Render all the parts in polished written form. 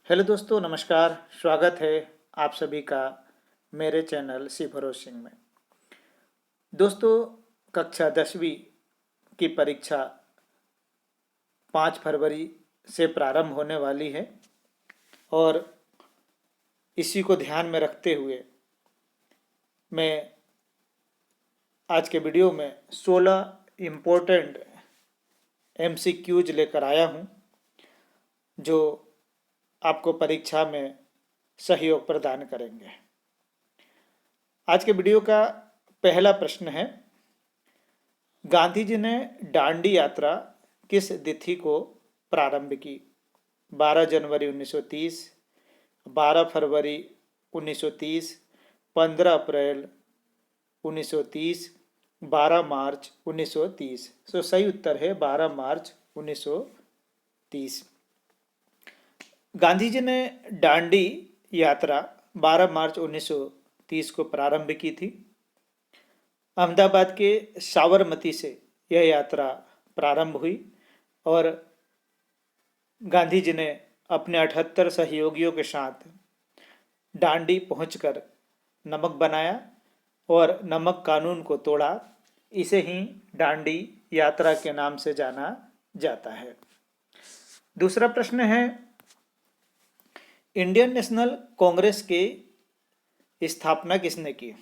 Hello दोस्तों, नमस्कार। स्वागत है आप सभी का मेरे चैनल सी भरोस सिंह में। दोस्तों, कक्षा 10वीं की परीक्षा 5 फरवरी से प्रारंभ होने वाली है और इसी को ध्यान में रखते हुए मैं आज के वीडियो में 16 इम्पोर्टेंट MCQs लेकर आया हूं, जो आपको परीक्षा में सहयोग प्रदान करेंगे। आज के वीडियो का पहला प्रश्न है, गांधी जी ने दांडी यात्रा किस तिथि को प्रारंभ की? 12 जनवरी 1930, 12 फरवरी 1930, 15 अप्रैल 1930, 12 मार्च 1930। सही उत्तर है 12 मार्च 1930। गांधी जी ने दांडी यात्रा 12 मार्च 1930 को प्रारंभ की थी। अहमदाबाद के साबरमती से यह यात्रा प्रारंभ हुई और गांधी जी ने अपने 78 सहयोगियों के साथ दांडी पहुंचकर नमक बनाया और नमक कानून को तोड़ा। इसे ही दांडी यात्रा के नाम से जाना जाता है। दूसरा प्रश्न है, इंडियन नेशनल कांग्रेस की स्थापना किसने की?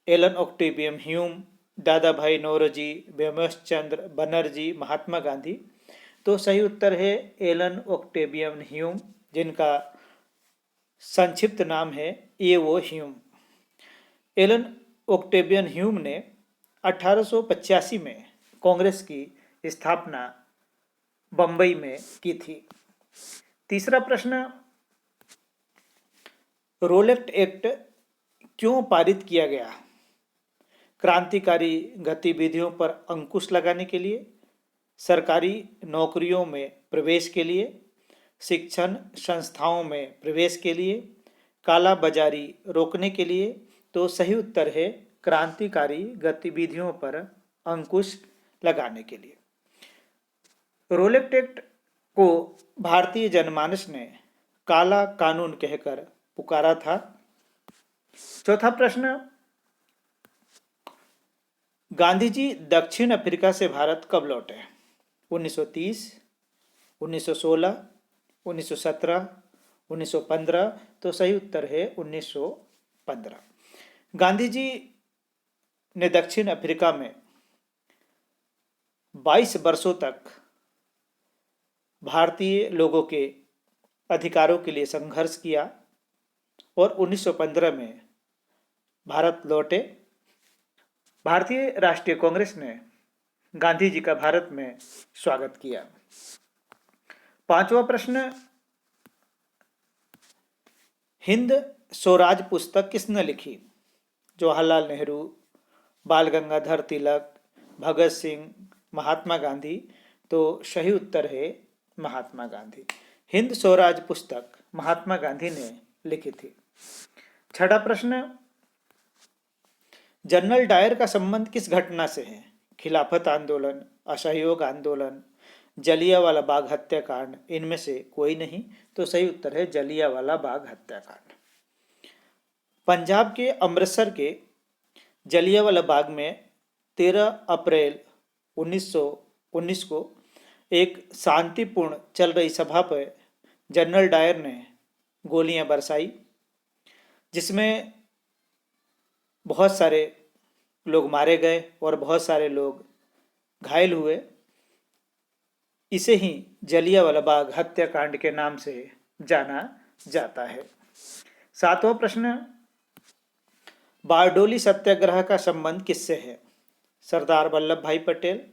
एलन ऑक्टेवियम ह्यूम, दादा भाई नौरोजी, ब्रह्मेश चंद्र बनर्जी, महात्मा गांधी। तो सही उत्तर है एलन ऑक्टेवियम ह्यूम, जिनका संक्षिप्त नाम है एओ ह्यूम। एलन ऑक्टेवियन ह्यूम ने 1885 में कांग्रेस की स्थापना बंबई में की थी। तीसरा प्रश्न, रोलेट एक्ट क्यों पारित किया गया? क्रांतिकारी गतिविधियों पर अंकुश लगाने के लिए, सरकारी नौकरियों में प्रवेश के लिए, शिक्षण संस्थाओं में प्रवेश के लिए, काला बाजारी रोकने के लिए। तो सही उत्तर है क्रांतिकारी गतिविधियों पर अंकुश लगाने के लिए। रोलेट एक्ट को भारतीय जनमानस ने काला कानून कहकर पुकारा था। चौथा प्रश्न, गांधी जी दक्षिण अफ्रीका से भारत कब लौटे? 1930, 1916, 1917, 1915। तो सही उत्तर है 1915। गांधी जी ने दक्षिण अफ्रीका में 22 वर्षों तक भारतीय लोगों के अधिकारों के लिए संघर्ष किया और 1915 में भारत लौटे। भारतीय राष्ट्रीय कांग्रेस ने गांधी जी का भारत में स्वागत किया। पांचवा प्रश्न, हिंद स्वराज पुस्तक किसने लिखी? जवाहरलाल नेहरू, बाल गंगाधर तिलक, भगत सिंह, महात्मा गांधी। तो सही उत्तर है महात्मा गांधी। हिंद स्वराज पुस्तक महात्मा गांधी ने लिखी थी। छठा प्रश्न, जनरल डायर का संबंध किस घटना से है? खिलाफत आंदोलन, असहयोग आंदोलन, जलियांवाला बाग हत्याकांड। इनमें से कोई नहीं। तो सही उत्तर है जलियांवाला बाग हत्याकांड। पंजाब के अमृतसर के जलियांवाला बाग में 13 अप्रैल 1919 को एक शांतिपूर्ण चल रही सभा पर जनरल डायर ने गोलियां बरसाई, जिसमें बहुत सारे लोग मारे गए और बहुत सारे लोग घायल हुए। इसे ही जलियांवाला बाग हत्याकांड के नाम से जाना जाता है। सातवां प्रश्न, बारडोली सत्याग्रह का संबंध किससे है? सरदार वल्लभ भाई पटेल,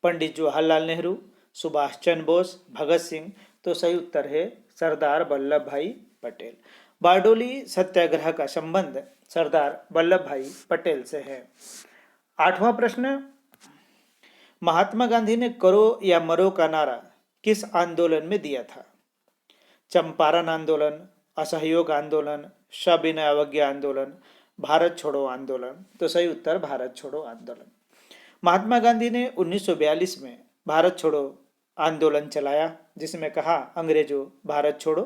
पंडित जवाहरलाल नेहरू, सुभाष चंद्र बोस, भगत सिंह। तो सही उत्तर है सरदार वल्लभ भाई पटेल। बारडोली सत्याग्रह का संबंध सरदार वल्लभ भाई पटेल से है। आठवां प्रश्न, महात्मा गांधी ने करो या मरो का नारा किस आंदोलन में दिया था? चंपारण आंदोलन, असहयोग आंदोलन, सविनय अवज्ञा आंदोलन, भारत छोड़ो आंदोलन। तो सही उत्तर भारत छोड़ो आंदोलन। महात्मा गांधी ने 1942 में भारत छोड़ो आंदोलन चलाया जिसमें कहा अंग्रेजों भारत छोड़ो।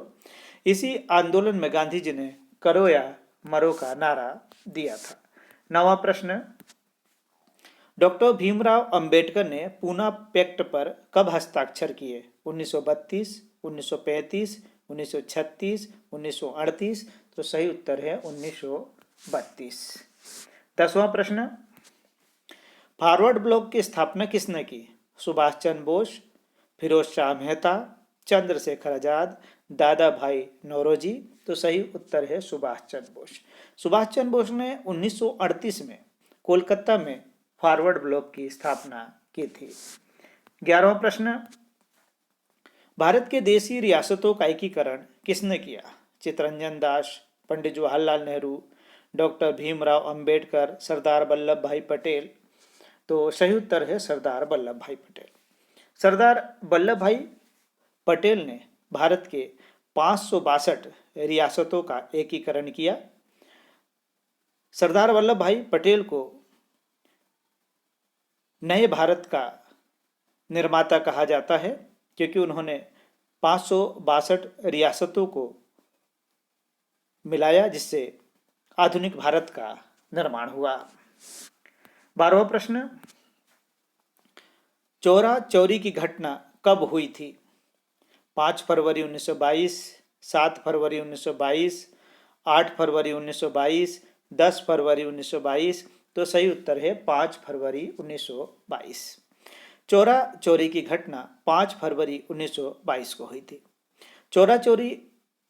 इसी आंदोलन में गांधी जी ने करो या मरो का नारा दिया था। 9वां प्रश्न, डॉक्टर भीमराव अंबेडकर ने पूना पैक्ट पर कब हस्ताक्षर किए? 1932, 1935, 1936, 1938। तो सही उत्तर है 1932। 10वां प्रश्न, फॉरवर्ड ब्लॉक की स्थापना किसने की? सुभाष चंद्र बोस, फिरोज शाह मेहता, चंद्रशेखर आजाद, दादा भाई नौरोजी। तो सही उत्तर है सुभाष चंद्र बोस। सुभाष चंद्र बोस ने 1938 में कोलकाता में फॉरवर्ड ब्लॉक की स्थापना की थी। 11वां प्रश्न, भारत के देशी रियासतों का एकीकरण किसने किया? चित्तरंजन दास, पंडित जवाहरलाल नेहरू, डॉक्टर भीमराव अंबेडकर, सरदार वल्लभ भाई पटेल। तो सही उत्तर है सरदार वल्लभ भाई पटेल। सरदार वल्लभ भाई पटेल ने भारत के 562 रियासतों का एकीकरण किया। सरदार वल्लभ भाई पटेल को नए भारत का निर्माता कहा जाता है क्योंकि उन्होंने 562 रियासतों को मिलाया जिससे आधुनिक भारत का निर्माण हुआ। 12वां प्रश्न, चौरा चौरी की घटना कब हुई थी? 5 फरवरी 1922, 7 फरवरी 1922, 8 फरवरी 1922, 10 फरवरी 1922। तो सही उत्तर है 5 फरवरी 1922। चौरा चोरी की घटना 5 फरवरी 1922 को हुई थी। चौरा चोरी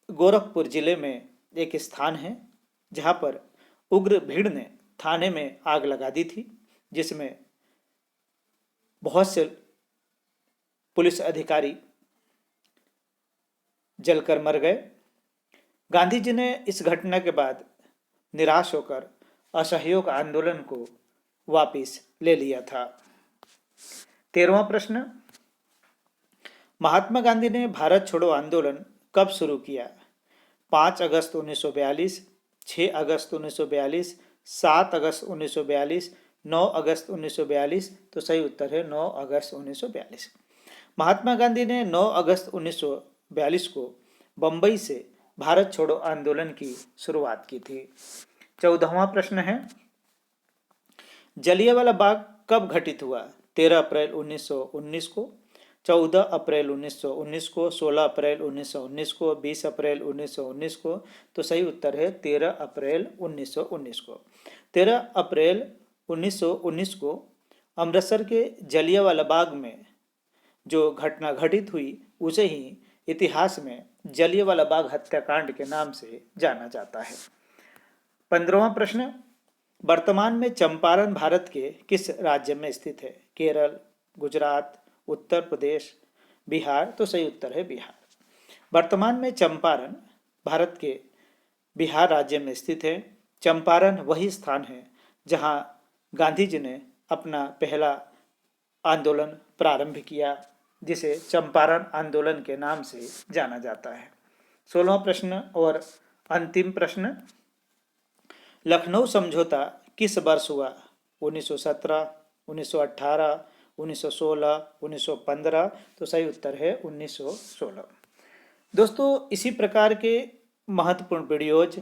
गोरखपुर जिले में एक स्थान है जहां पर उग्र भीड़ ने थाने में आग लगा दी थी जिसमें बहुत से पुलिस अधिकारी जलकर मर गए। गांधी जी ने इस घटना के बाद निराश होकर असहयोग आंदोलन को वापस ले लिया था। 13वां प्रश्न, महात्मा गांधी ने भारत छोड़ो आंदोलन कब शुरू किया? 5 अगस्त 1942, 6 अगस्त 1942, 7 अगस्त 1942, 9 अगस्त 1942। तो सही उत्तर है 9 अगस्त 1942। महात्मा गांधी ने 9 अगस्त 1942 को बंबई से भारत छोड़ो आंदोलन की शुरुआत की थी। 14वां प्रश्न है, जलियांवाला बाग कब घटित हुआ? 13 अप्रैल 1919 को, 14 अप्रैल 1919 को, 16 अप्रैल 1919 को, 20 अप्रैल 1919 को। तो सही उत्तर है 13 अप्रैल 1919 को। 13 अप्रैल 1919 को अमृतसर के जलियांवाला बाग में जो घटना घटित हुई उसे ही इतिहास में जलियांवाला बाग हत्याकांड के नाम से जाना जाता है। 15वां प्रश्न, वर्तमान में चंपारण भारत के किस राज्य में स्थित है? केरल, गुजरात, उत्तर प्रदेश, बिहार। तो सही उत्तर है बिहार। वर्तमान में चंपारण भारत के बिहार राज्य में स्थित है। चंपारण वही स्थान है जहां गांधी जी ने अपना पहला आंदोलन प्रारंभ किया जिसे चंपारण आंदोलन के नाम से जाना जाता है। 16वां प्रश्न और अंतिम प्रश्न, लखनऊ समझौता किस वर्ष हुआ? 1917, 1918, 1916, 1915। तो सही उत्तर है 1916। दोस्तों, इसी प्रकार के महत्वपूर्ण वीडियोज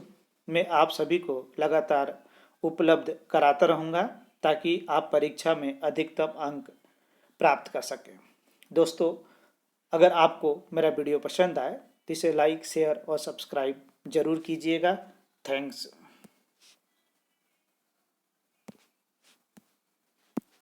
में आप सभी को लगातार उपलब्ध कराता रहूँगा ताकि आप परीक्षा में अधिकतम अंक प्राप्त कर सकें। दोस्तों, अगर आपको मेरा वीडियो पसंद आए तो इसे लाइक, शेयर और सब्सक्राइब जरूर कीजिएगा। थैंक्स।